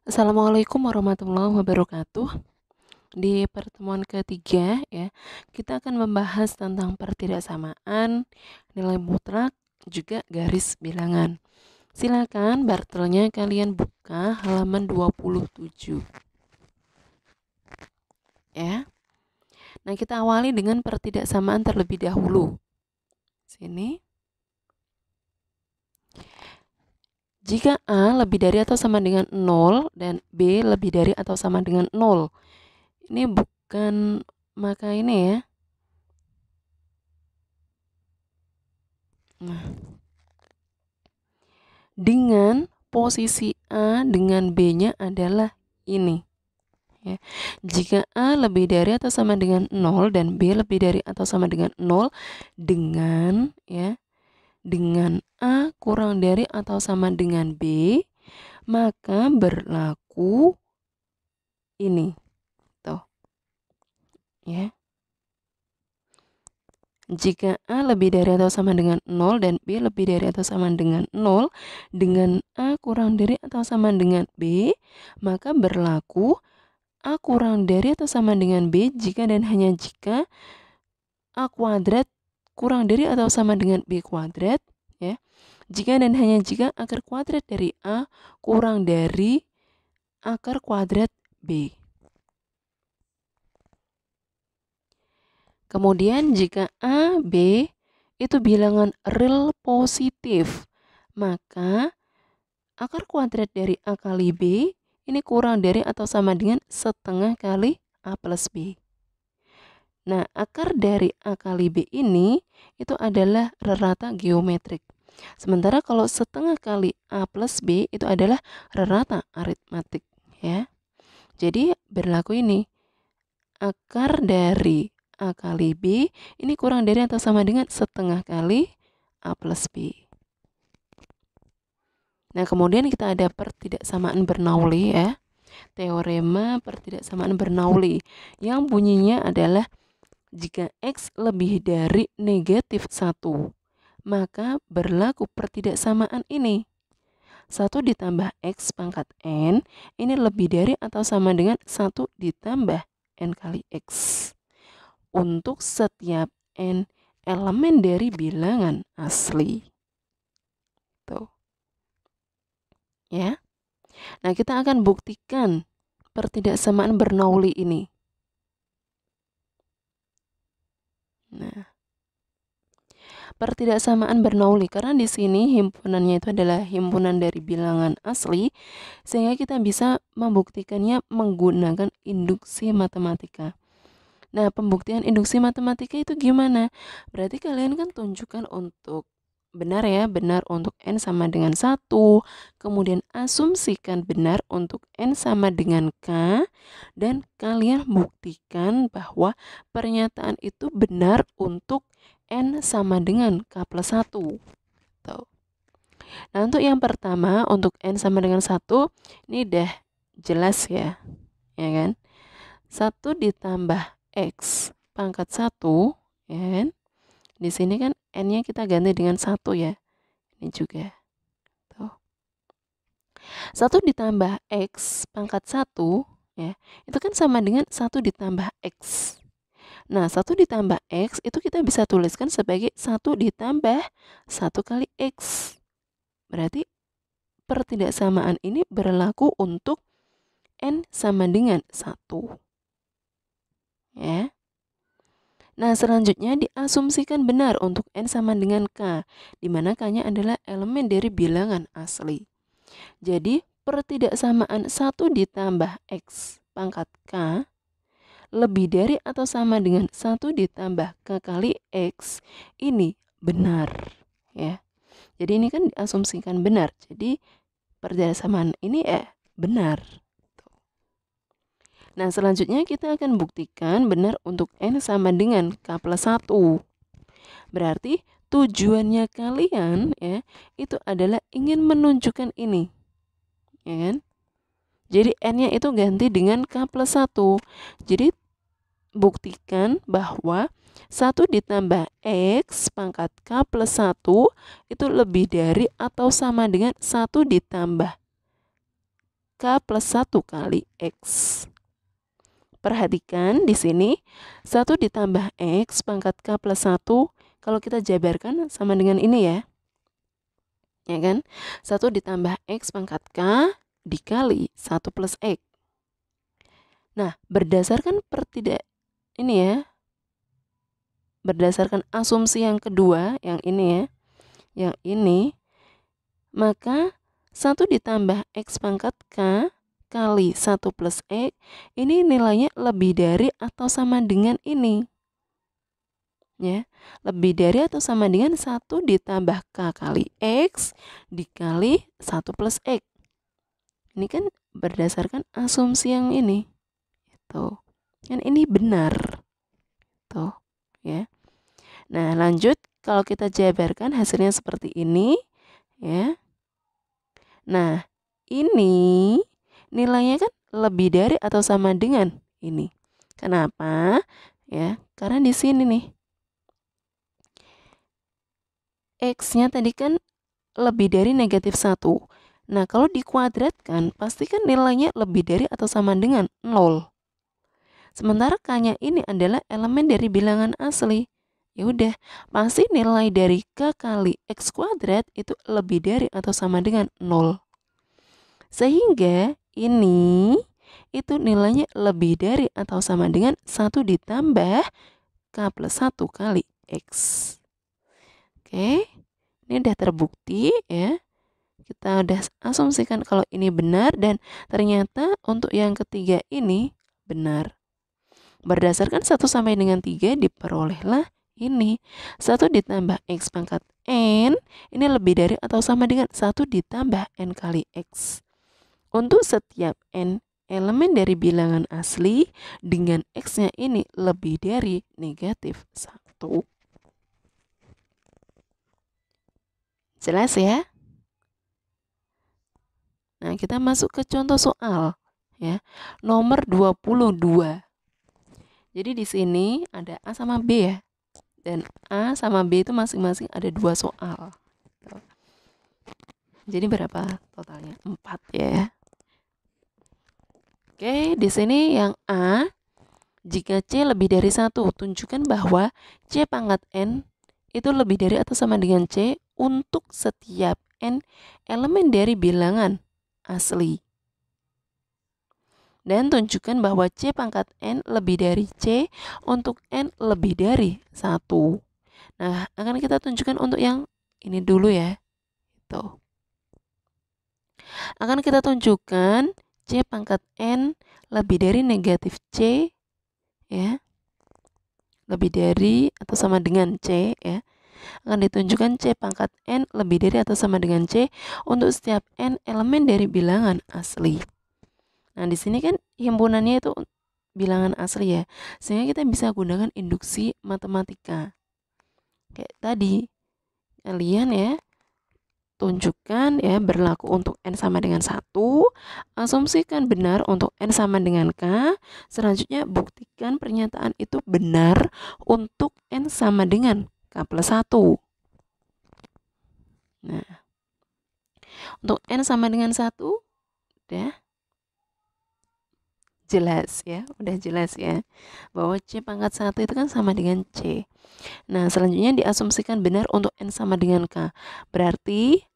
Assalamualaikum warahmatullahi wabarakatuh. Di pertemuan ketiga ya, kita akan membahas tentang pertidaksamaan, nilai mutlak, juga garis bilangan. Silakan bartelnya kalian buka halaman 27 ya. Nah, kita awali dengan pertidaksamaan terlebih dahulu. Sini. Jika A lebih dari atau sama dengan 0 dan B lebih dari atau sama dengan 0. Ini bukan maka ini ya. Nah, dengan posisi A dengan B-nya adalah ini. Ya. Jika A lebih dari atau sama dengan 0 dan B lebih dari atau sama dengan 0 dengan A kurang dari atau sama dengan B, maka berlaku ini. Tuh. Ya. Jika A lebih dari atau sama dengan 0 dan B lebih dari atau sama dengan 0 dengan A kurang dari atau sama dengan B, maka berlaku A kurang dari atau sama dengan B jika dan hanya jika A kuadrat kurang dari atau sama dengan B kuadrat, ya. Jika dan hanya jika akar kuadrat dari A kurang dari akar kuadrat B. Kemudian jika A, B itu bilangan real positif, maka akar kuadrat dari A kali B ini kurang dari atau sama dengan setengah kali A plus B. Nah, akar dari A kali B ini itu adalah rata geometrik. Sementara kalau setengah kali A plus B itu adalah rata aritmatik, ya. Jadi berlaku ini. Akar dari A kali B ini kurang dari atau sama dengan setengah kali A plus B. Nah, kemudian kita ada pertidaksamaan Bernoulli ya. Teorema pertidaksamaan Bernoulli yang bunyinya adalah jika X lebih dari negatif 1, maka berlaku pertidaksamaan ini. 1 ditambah X pangkat N ini lebih dari atau sama dengan 1 ditambah N kali X. Untuk setiap N elemen dari bilangan asli. Tuh. Ya. Nah, kita akan buktikan pertidaksamaan Bernoulli ini. Nah, pertidaksamaan Bernoulli karena di sini himpunannya itu adalah himpunan dari bilangan asli, sehingga kita bisa membuktikannya menggunakan induksi matematika. Nah, pembuktian induksi matematika itu gimana? Berarti kalian kan tunjukkan untuk benar ya, benar untuk N sama dengan 1, kemudian asumsikan benar untuk N sama dengan K, dan kalian buktikan bahwa pernyataan itu benar untuk N sama dengan K plus 1. Tuh. Nah, untuk yang pertama, untuk N sama dengan 1, ini udah jelas ya kan? 1 ditambah X pangkat 1, ya kan? Di sini kan N-nya kita ganti dengan 1 ya. Ini juga. Tuh. 1 ditambah X pangkat 1, ya, itu kan sama dengan 1 ditambah X. Nah, 1 ditambah X itu kita bisa tuliskan sebagai 1 ditambah 1 kali X. Berarti pertidaksamaan ini berlaku untuk N sama dengan 1. Ya. Nah, selanjutnya diasumsikan benar untuk N sama dengan K, di mana K-nya adalah elemen dari bilangan asli. Jadi, pertidaksamaan 1 ditambah X pangkat K lebih dari atau sama dengan 1 ditambah K kali X ini benar. Ya. Jadi ini kan diasumsikan benar. Jadi, pertidaksamaan ini benar. Nah, selanjutnya kita akan buktikan benar untuk N sama dengan K plus 1. Berarti tujuannya kalian ya itu adalah ingin menunjukkan ini. Ya kan? Jadi N-nya itu ganti dengan K plus 1. Jadi buktikan bahwa 1 ditambah X pangkat K plus 1 itu lebih dari atau sama dengan 1 ditambah K plus 1 kali X. Perhatikan di sini 1 ditambah X pangkat K plus 1 kalau kita jabarkan sama dengan ini ya. Ya kan? 1 ditambah X pangkat K dikali 1 plus X. Nah, berdasarkan ini ya. Berdasarkan asumsi yang kedua, yang ini ya. Yang ini, maka 1 ditambah X pangkat K kali 1 plus X, ini nilainya lebih dari atau sama dengan ini. Ya, lebih dari atau sama dengan 1 ditambah K kali X dikali 1 plus X. Ini kan berdasarkan asumsi yang ini. Tuh. Kan ini benar. Tuh, ya. Nah, lanjut kalau kita jabarkan hasilnya seperti ini, ya. Nah, ini nilainya kan lebih dari atau sama dengan ini. Kenapa? Ya, karena di sini nih. X-nya tadi kan lebih dari negatif 1. Nah, kalau dikuadratkan, pasti kan nilainya lebih dari atau sama dengan 0. Sementara K-nya ini adalah elemen dari bilangan asli. Ya udah, pasti nilai dari K kali X kuadrat itu lebih dari atau sama dengan 0. Sehingga ini itu nilainya lebih dari atau sama dengan 1 ditambah K plus 1 kali X. Oke, ini udah terbukti ya. Kita udah asumsikan kalau ini benar dan ternyata untuk yang ketiga ini benar. Berdasarkan 1 sampai dengan 3 diperolehlah ini 1 ditambah X pangkat N ini lebih dari atau sama dengan 1 ditambah N kali X. Untuk setiap N elemen dari bilangan asli dengan X-nya ini lebih dari negatif 1. Jelas ya? Nah, kita masuk ke contoh soal ya. Nomor 22. Jadi di sini ada A sama B ya. Dan A sama B itu masing-masing ada 2 soal. Jadi berapa totalnya? 4 ya. Oke, di sini yang A, jika C lebih dari 1, tunjukkan bahwa C pangkat N itu lebih dari atau sama dengan C untuk setiap N elemen dari bilangan asli. Dan tunjukkan bahwa C pangkat N lebih dari C untuk N lebih dari 1. Nah, akan kita tunjukkan untuk yang ini dulu ya. Tuh. Akan kita tunjukkan C pangkat N lebih dari negatif C ya. Lebih dari atau sama dengan C ya. Akan ditunjukkan C pangkat N lebih dari atau sama dengan C untuk setiap N elemen dari bilangan asli. Nah, di sini kan himpunannya itu bilangan asli ya. Sehingga kita bisa gunakan induksi matematika. Kayak tadi, kalian ya, tunjukkan ya berlaku untuk N sama dengan 1. Asumsikan benar untuk N sama dengan K. Selanjutnya buktikan pernyataan itu benar untuk N sama dengan K plus 1. Nah, untuk N sama dengan 1, udah jelas ya, udah jelas ya bahwa C pangkat 1 itu kan sama dengan C. Nah, selanjutnya diasumsikan benar untuk N sama dengan K. Berarti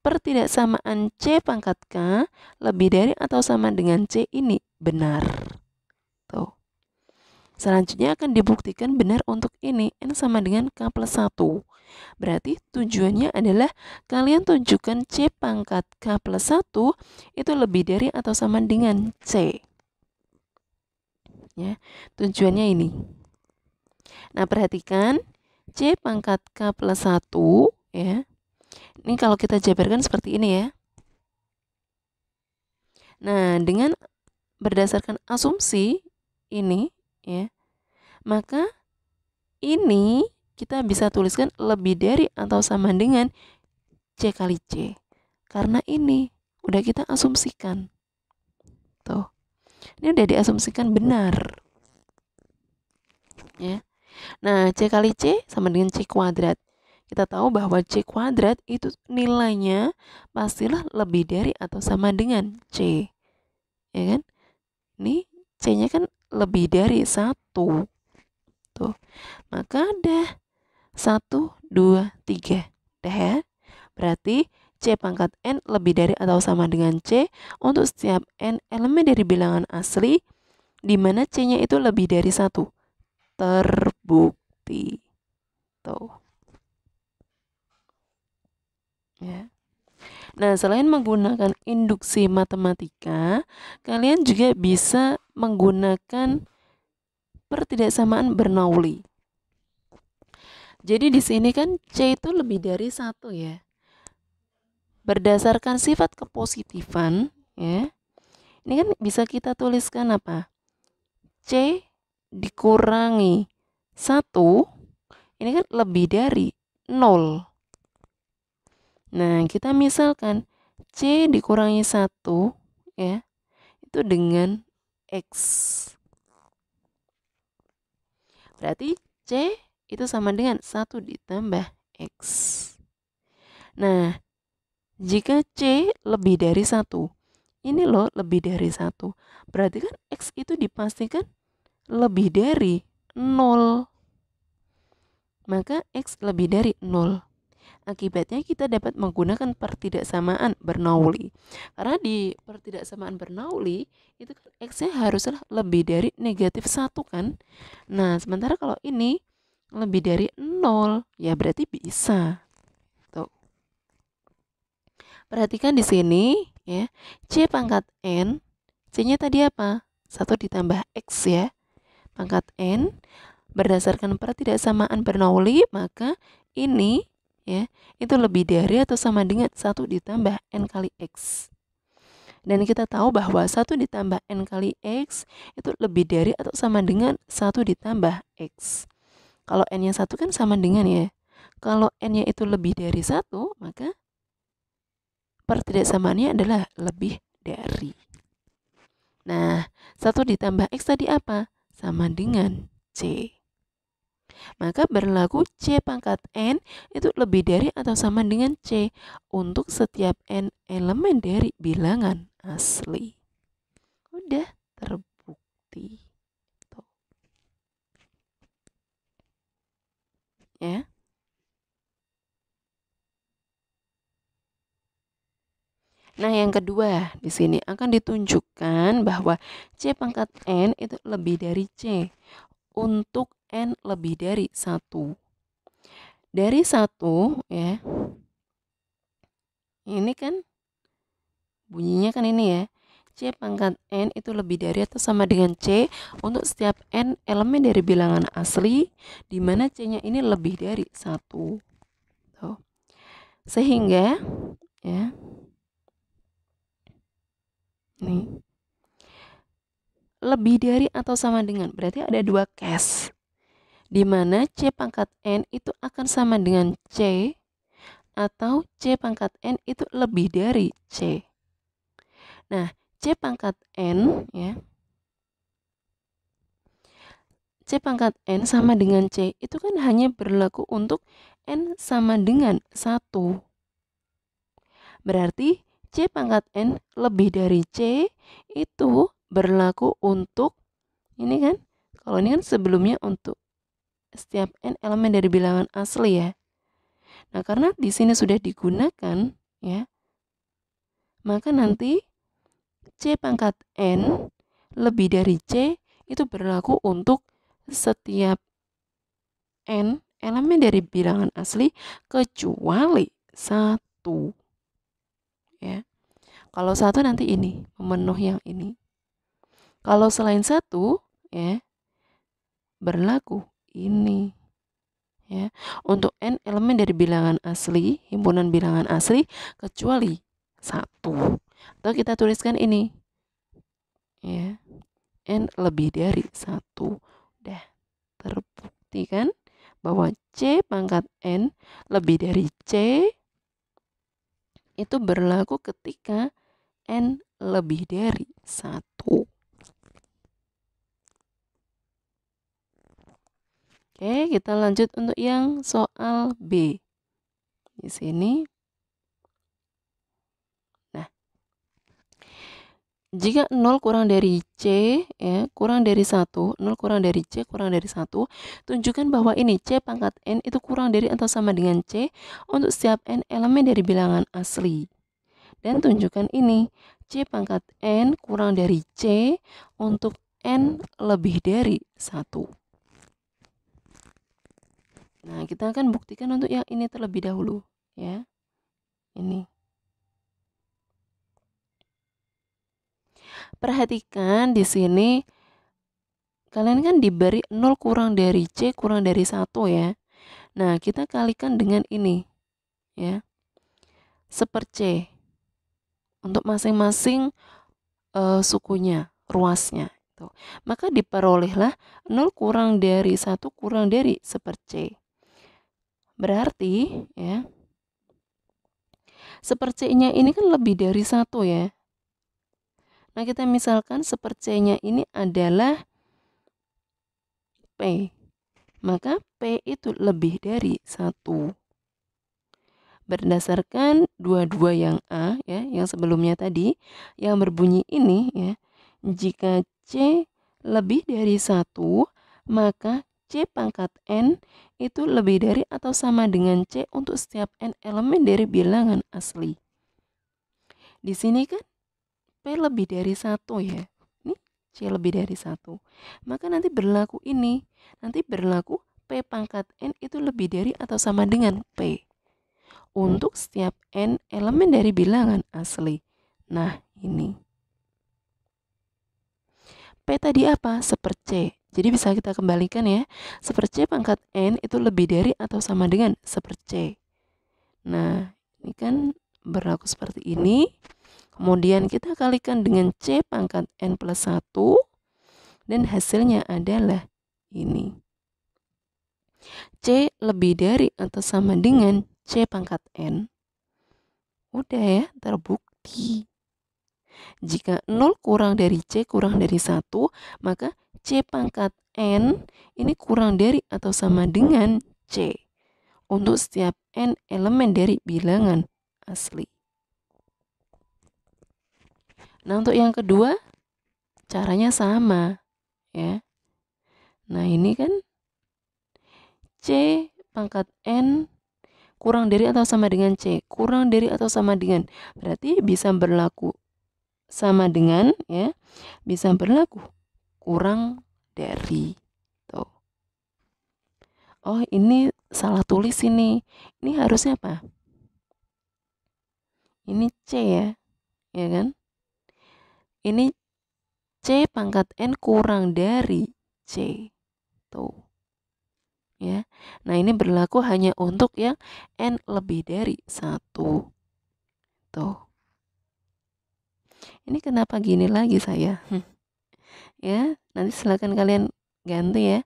pertidaksamaan C pangkat K lebih dari atau sama dengan C ini benar. Tuh. Selanjutnya akan dibuktikan benar untuk ini N sama dengan K plus 1. Berarti tujuannya adalah kalian tunjukkan C pangkat K plus 1 itu lebih dari atau sama dengan C. Ya, tujuannya ini. Nah, perhatikan C pangkat K plus 1 ya. Ini kalau kita jabarkan seperti ini ya. Nah, dengan berdasarkan asumsi ini ya, maka ini kita bisa tuliskan lebih dari atau sama dengan C kali C. Karena ini udah kita asumsikan. Tuh. Ini udah diasumsikan benar. Ya. Nah, C kali C sama dengan C kuadrat. Kita tahu bahwa C kuadrat itu nilainya pastilah lebih dari atau sama dengan C. ya kan? Ini C-nya kan lebih dari 1. Tuh. Maka ada 1, 2, 3. Dah ya. Berarti C pangkat N lebih dari atau sama dengan C untuk setiap N elemen dari bilangan asli di mana C-nya itu lebih dari 1. Terbukti. Tuh. Ya. Nah, selain menggunakan induksi matematika, kalian juga bisa menggunakan pertidaksamaan Bernoulli. Jadi di sini kan C itu lebih dari 1 ya. Berdasarkan sifat kepositifan, ya. Ini kan bisa kita tuliskan apa? C dikurangi 1, ini kan lebih dari 0. Nah, kita misalkan C dikurangi 1, ya, itu dengan X. Berarti C itu sama dengan 1 ditambah X. Nah, jika C lebih dari 1, ini loh lebih dari 1, berarti kan X itu dipastikan lebih dari 0. Maka X lebih dari 0. Akibatnya kita dapat menggunakan pertidaksamaan Bernoulli. Karena di pertidaksamaan Bernoulli itu kan X-nya haruslah lebih dari negatif 1 kan. Nah, sementara kalau ini lebih dari 0, ya berarti bisa. Tuh. Perhatikan di sini ya. C pangkat N, C-nya tadi apa? 1 ditambah X ya. Pangkat N berdasarkan pertidaksamaan Bernoulli, maka ini ya itu lebih dari atau sama dengan 1 ditambah N kali X. Dan kita tahu bahwa 1 ditambah N kali X itu lebih dari atau sama dengan 1 ditambah X. Kalau N-nya 1 kan sama dengan ya. Kalau N-nya itu lebih dari 1, maka pertidaksamaannya adalah lebih dari. Nah, 1 ditambah X tadi apa? Sama dengan C. Maka berlaku C pangkat N itu lebih dari atau sama dengan C untuk setiap N elemen dari bilangan asli. Udah terbukti. Tuh. Ya. Nah, yang kedua di sini akan ditunjukkan bahwa C pangkat N itu lebih dari C untuk N lebih dari 1. Dari 1 ya. Ini kan bunyinya kan ini ya. C pangkat N itu lebih dari atau sama dengan C untuk setiap N elemen dari bilangan asli di mana C-nya ini lebih dari 1. Tuh. Sehingga ya. Nih. Lebih dari atau sama dengan, berarti ada 2 case. Di mana C pangkat N itu akan sama dengan C atau C pangkat N itu lebih dari C. Nah, C pangkat N ya. C pangkat N sama dengan C itu kan hanya berlaku untuk N sama dengan 1. Berarti C pangkat N lebih dari C itu berlaku untuk ini kan. Kalau ini kan sebelumnya untuk setiap N elemen dari bilangan asli ya. Nah, karena di sini sudah digunakan ya. Maka nanti C pangkat N lebih dari C itu berlaku untuk setiap N elemen dari bilangan asli kecuali 1. Ya. Kalau 1 nanti ini memenuhi yang ini. Kalau selain 1 ya berlaku ini. Ya. Untuk N elemen dari bilangan asli, himpunan bilangan asli kecuali 1. Atau kita tuliskan ini. Ya. N lebih dari 1. Udah terbukti kan bahwa C pangkat N lebih dari C itu berlaku ketika N lebih dari 1. Oke, kita lanjut untuk yang soal B. Di sini. Nah, Jika 0 kurang dari C, ya, kurang dari 1, 0 kurang dari C, kurang dari 1, tunjukkan bahwa ini C pangkat N itu kurang dari atau sama dengan C untuk setiap N elemen dari bilangan asli. Dan tunjukkan ini, C pangkat N kurang dari C untuk N lebih dari 1. Nah, kita akan buktikan untuk yang ini terlebih dahulu, ya. Ini. Perhatikan di sini kalian kan diberi 0 kurang dari C kurang dari 1 ya. Nah, kita kalikan dengan ini ya. C untuk masing-masing sukunya, ruasnya. Tuh. Maka diperolehlah 0 kurang dari 1 kurang dari C. Berarti ya, C-nya ini kan lebih dari 1 ya. Nah, kita misalkan C-nya ini adalah P. Maka P itu lebih dari 1. Berdasarkan dua-dua yang A ya, yang sebelumnya tadi, yang berbunyi ini ya, jika C lebih dari 1, maka C pangkat N itu lebih dari atau sama dengan C untuk setiap N elemen dari bilangan asli. Di sini kan P lebih dari 1 ya. Ini C lebih dari 1. Maka nanti berlaku ini. Nanti berlaku P pangkat N itu lebih dari atau sama dengan P untuk setiap N elemen dari bilangan asli. Nah, ini. P tadi apa? C. Jadi bisa kita kembalikan ya. C pangkat N itu lebih dari atau sama dengan C. Nah, ini kan berlaku seperti ini. Kemudian kita kalikan dengan C pangkat N plus 1. Dan hasilnya adalah ini. C lebih dari atau sama dengan C pangkat N. Udah ya, terbukti. Jika 0 kurang dari C kurang dari 1, maka C pangkat N ini kurang dari atau sama dengan C untuk setiap N elemen dari bilangan asli. Nah, untuk yang kedua, caranya sama ya. Nah, ini kan C pangkat N kurang dari atau sama dengan C, kurang dari atau sama dengan, berarti bisa berlaku sama dengan ya, bisa berlaku kurang dari. Tuh. Oh, ini salah tulis ini. Ini harusnya apa? Ini C ya kan? Ini C pangkat N kurang dari C. Tuh. Ya. Nah, ini berlaku hanya untuk yang N lebih dari 1. Tuh. Ini kenapa gini lagi saya? Ya, nanti silakan kalian ganti ya.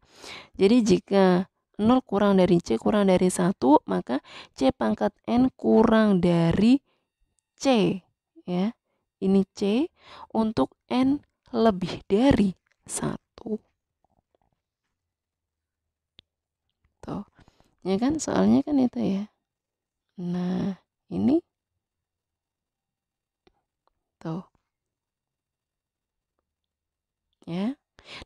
Jadi jika 0 kurang dari C kurang dari 1, maka C pangkat N kurang dari C. Ya. Ini C untuk N lebih dari 1. Tuh. Ya kan, soalnya kan itu ya. Nah, ini tuh. Ya.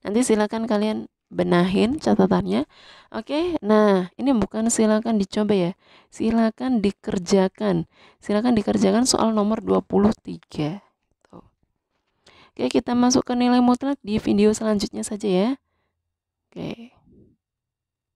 Nanti silakan kalian benahin catatannya. Oke, nah ini bukan silakan dicoba ya. Silakan dikerjakan. Silakan dikerjakan soal nomor 23. Tuh. Oke, kita masuk ke nilai mutlak di video selanjutnya saja ya.